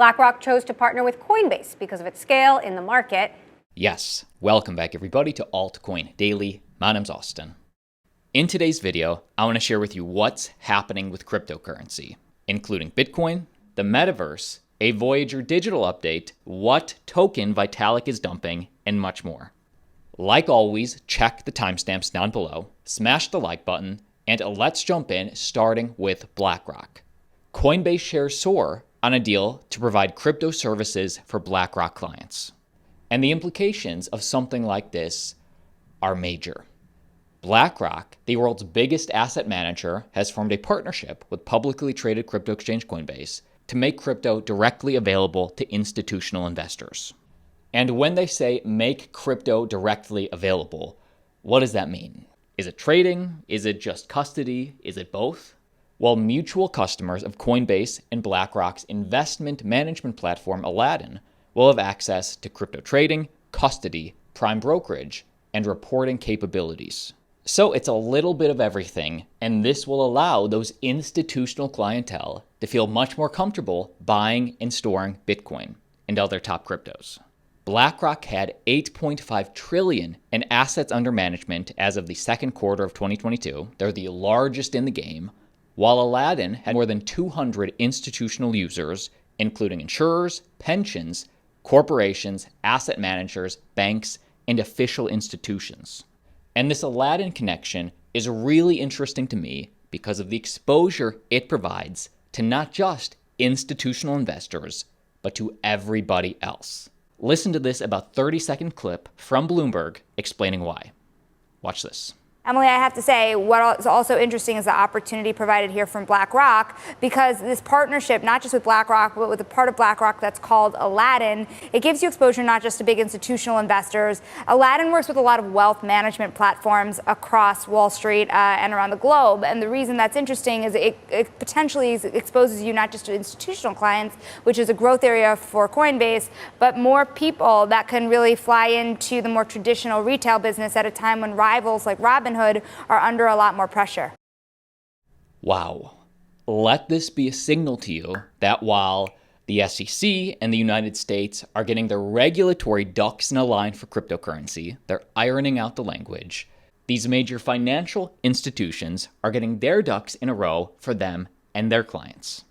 BlackRock chose to partner with Coinbase because of its scale in the market. Yes, welcome back everybody to Altcoin Daily. My name's Austin. In today's video, I want to share with you what's happening with cryptocurrency, including Bitcoin, the Metaverse, a Voyager digital update, what token Vitalik is dumping, and much more. Like always, check the timestamps down below, smash the like button, and let's jump in starting with BlackRock. Coinbase shares soar on a deal to provide crypto services for BlackRock clients. And the implications of something like this are major. BlackRock, the world's biggest asset manager, has formed a partnership with publicly traded crypto exchange Coinbase to make crypto directly available to institutional investors. And when they say make crypto directly available, what does that mean? Is it trading? Is it just custody? Is it both? Well, mutual customers of Coinbase and BlackRock's investment management platform Aladdin will have access to crypto trading, custody, prime brokerage, and reporting capabilities. So it's a little bit of everything, and this will allow those institutional clientele to feel much more comfortable buying and storing Bitcoin and other top cryptos. BlackRock had $8.5 trillion in assets under management as of the second quarter of 2022. They're the largest in the game, while Aladdin had more than 200 institutional users, including insurers, pensions, corporations, asset managers, banks, and official institutions. And this Aladdin connection is really interesting to me because of the exposure it provides to not just institutional investors, but to everybody else. Listen to this about 30-second clip from Bloomberg explaining why. Watch this. Emily, I have to say, what is also interesting is the opportunity provided here from BlackRock, because this partnership, not just with BlackRock, but with a part of BlackRock that's called Aladdin, it gives you exposure not just to big institutional investors. Aladdin works with a lot of wealth management platforms across Wall Street and around the globe. And the reason that's interesting is it potentially exposes you not just to institutional clients, which is a growth area for Coinbase, but more people that can really fly into the more traditional retail business at a time when rivals like Robinhood are under a lot more pressure. Wow. Let this be a signal to you that while the SEC and the United States are getting their regulatory ducks in a line for cryptocurrency, they're ironing out the language, these major financial institutions are getting their ducks in a row for them and their clients.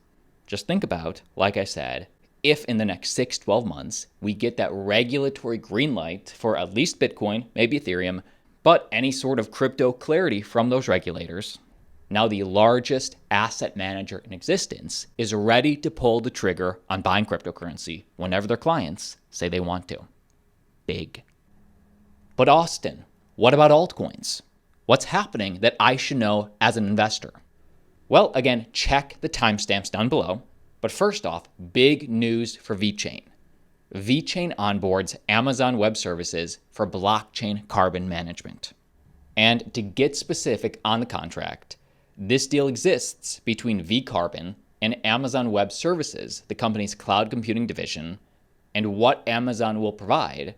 Just think about, like I said, if in the next 6-12 months we get that regulatory green light for at least Bitcoin, maybe Ethereum, but any sort of crypto clarity from those regulators, now the largest asset manager in existence is ready to pull the trigger on buying cryptocurrency whenever their clients say they want to. Big. But Austin, what about altcoins? What's happening that I should know as an investor? Well, again, check the timestamps down below. But first off, big news for Vechain. Vechain onboards Amazon Web Services for blockchain carbon management. And to get specific on the contract, this deal exists between vCarbon and Amazon Web Services, the company's cloud computing division. And what Amazon will provide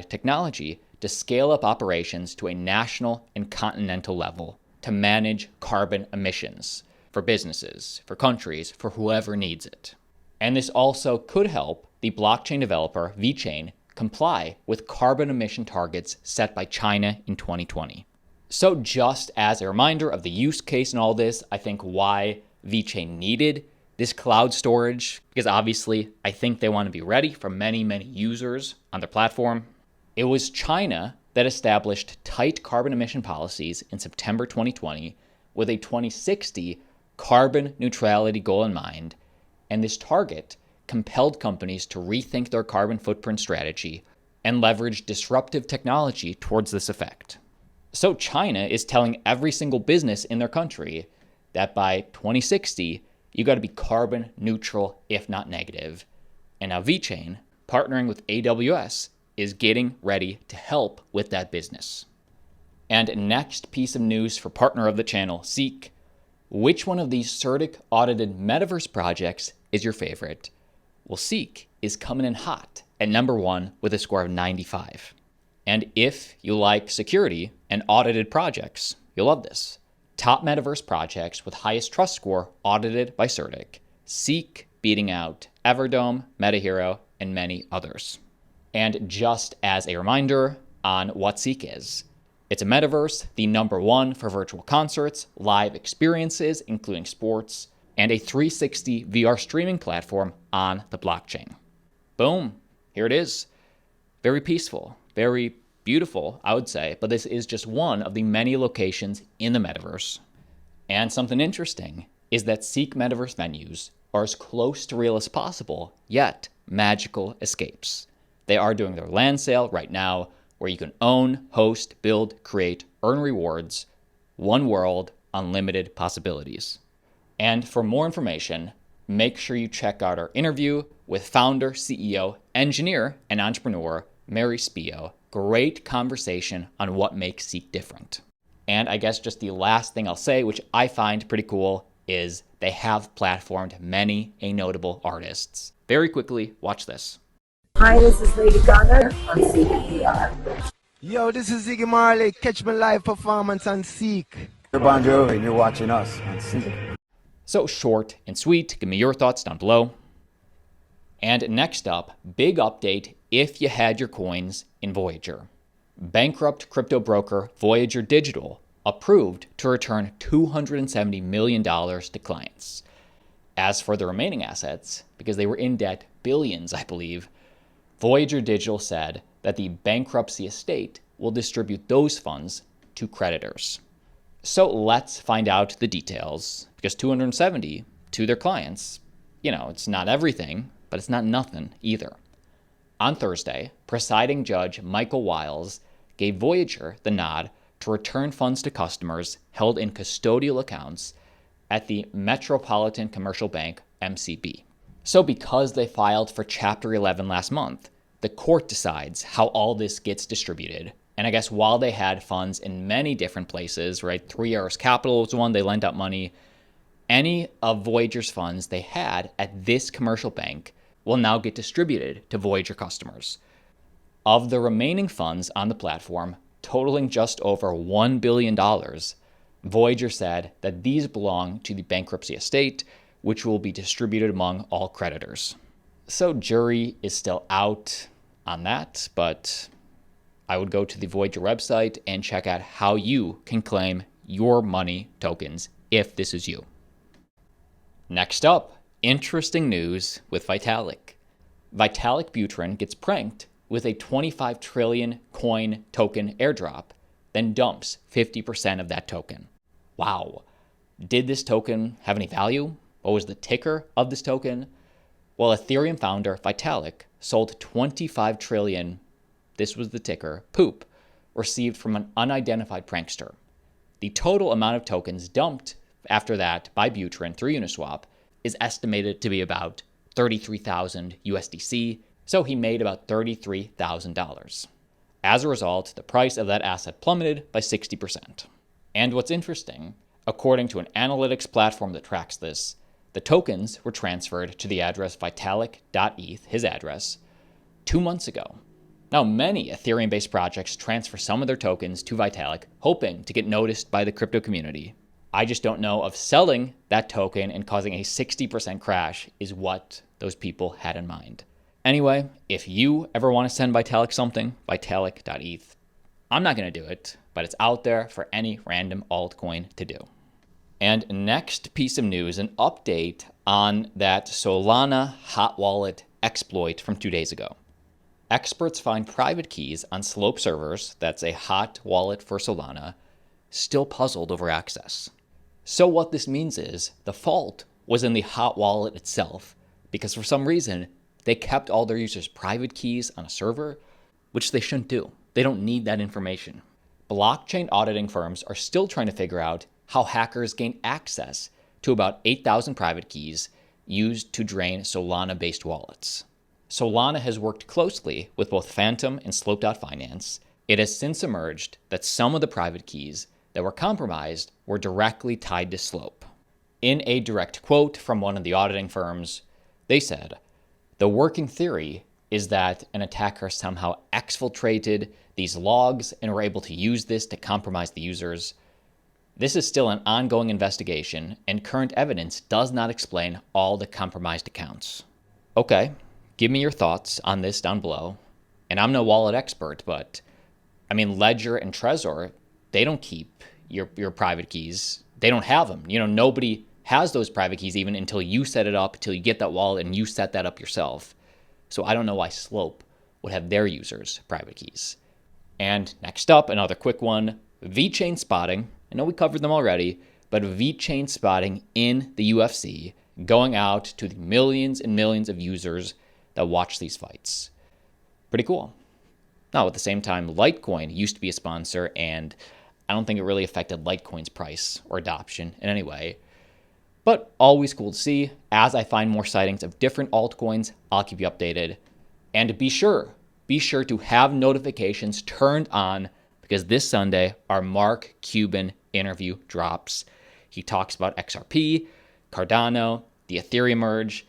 technology to scale up operations to a national and continental level to manage carbon emissions for businesses, for countries, for whoever needs it. And this also could help the blockchain developer Vechain comply with carbon emission targets set by China in 2020. So just as a reminder of the use case and all this, I think why Vechain needed this cloud storage, because obviously I think they want to be ready for many, many users on their platform. It was China that established tight carbon emission policies in September 2020 with a 2060 carbon neutrality goal in mind. And this target compelled companies to rethink their carbon footprint strategy and leverage disruptive technology towards this effect. So China is telling every single business in their country that by 2060, you got to be carbon neutral, if not negative. And now Vechain, partnering with AWS, is getting ready to help with that business. And next piece of news for partner of the channel, Ceek. Which one of these CertiK audited Metaverse projects is your favorite? Well, Ceek is coming in hot at number 1 with a score of 95. And if you like security and audited projects, you'll love this. Top Metaverse projects with highest trust score audited by CertiK. Ceek beating out Everdome, MetaHero, and many others. And just as a reminder on what Ceek is, it's a metaverse, the #1 for virtual concerts, live experiences, including sports, and a 360 VR streaming platform on the blockchain. Boom, here it is. Very peaceful, very beautiful, I would say, but this is just one of the many locations in the metaverse. And something interesting is that Ceek metaverse venues are as close to real as possible, yet magical escapes. They are doing their land sale right now, where you can own, host, build, create, earn rewards, one world, unlimited possibilities. And for more information, make sure you check out our interview with founder, CEO, engineer, and entrepreneur, Mary Spio. Great conversation on what makes Ceek different. And I guess just the last thing I'll say, which I find pretty cool, is they have platformed many notable artists. Very quickly, watch this. Hi, this is Lady Gaga on Ceek VR. Yo, this is Ziggy Marley. Catch my live performance on Ceek. You're Bon Jovi and you're watching us on Ceek. So short and sweet. Give me your thoughts down below. And next up, big update if you had your coins in Voyager. Bankrupt crypto broker Voyager Digital approved to return $270 million to clients. As for the remaining assets, because they were in debt billions, I believe, Voyager Digital said that the bankruptcy estate will distribute those funds to creditors. So let's find out the details, because 270 to their clients, it's not everything, but it's not nothing either. On Thursday, presiding judge Michael Wiles gave Voyager the nod to return funds to customers held in custodial accounts at the Metropolitan Commercial Bank, MCB. So because they filed for Chapter 11 last month, the court decides how all this gets distributed. And I guess while they had funds in many different places, right? 3 Arrows Capital was one, they lent out money. Any of Voyager's funds they had at this commercial bank will now get distributed to Voyager customers. Of the remaining funds on the platform, totaling just over $1 billion, Voyager said that these belong to the bankruptcy estate, which will be distributed among all creditors. So jury is still out on that, but I would go to the Voyager website and check out how you can claim your money tokens if this is you. Next up, interesting news with Vitalik. Vitalik Buterin gets pranked with a 25 trillion coin token airdrop, then dumps 50% of that token. Wow. Did this token have any value? What was the ticker of this token? Well, Ethereum founder Vitalik sold 25 trillion, this was the ticker, poop, received from an unidentified prankster. The total amount of tokens dumped after that by Buterin through Uniswap is estimated to be about 33,000 USDC, so he made about $33,000. As a result, the price of that asset plummeted by 60%. And what's interesting, according to an analytics platform that tracks this, the tokens were transferred to the address Vitalik.eth, his address, 2 months ago. Now, many Ethereum-based projects transfer some of their tokens to Vitalik, hoping to get noticed by the crypto community. I just don't know if selling that token and causing a 60% crash is what those people had in mind. Anyway, if you ever want to send Vitalik something, Vitalik.eth, I'm not going to do it, but it's out there for any random altcoin to do. And next piece of news, an update on that Solana hot wallet exploit from 2 days ago. Experts find private keys on Slope servers, that's a hot wallet for Solana, still puzzled over access. So what this means is the fault was in the hot wallet itself, because for some reason, they kept all their users' private keys on a server, which they shouldn't do. They don't need that information. Blockchain auditing firms are still trying to figure out how hackers gain access to about 8,000 private keys used to drain Solana-based wallets. Solana has worked closely with both Phantom and Slope.finance. It has since emerged that some of the private keys that were compromised were directly tied to Slope. In a direct quote from one of the auditing firms, they said, "The working theory is that an attacker somehow exfiltrated these logs and were able to use this to compromise the users. This is still an ongoing investigation, and current evidence does not explain all the compromised accounts. Okay, give me your thoughts on this down below. And I'm no wallet expert, but I mean, Ledger and Trezor, they don't keep your private keys. They don't have them. You know, nobody has those private keys even until you set it up, until you get that wallet and you set that up yourself. So I don't know why Slope would have their users' private keys. And next up, another quick one, Vechain spotting. I know we covered them already, but Vechain spotting in the UFC, going out to the millions and millions of users that watch these fights. Pretty cool. Now, at the same time, Litecoin used to be a sponsor, and I don't think it really affected Litecoin's price or adoption in any way. But always cool to see. As I find more sightings of different altcoins, I'll keep you updated. And be sure to have notifications turned on, because this Sunday, our Mark Cuban interview drops. He talks about XRP, Cardano, the Ethereum merge,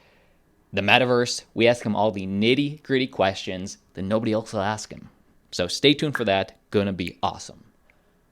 the Metaverse. We ask him all the nitty-gritty questions that nobody else will ask him. So stay tuned for that. Gonna be awesome.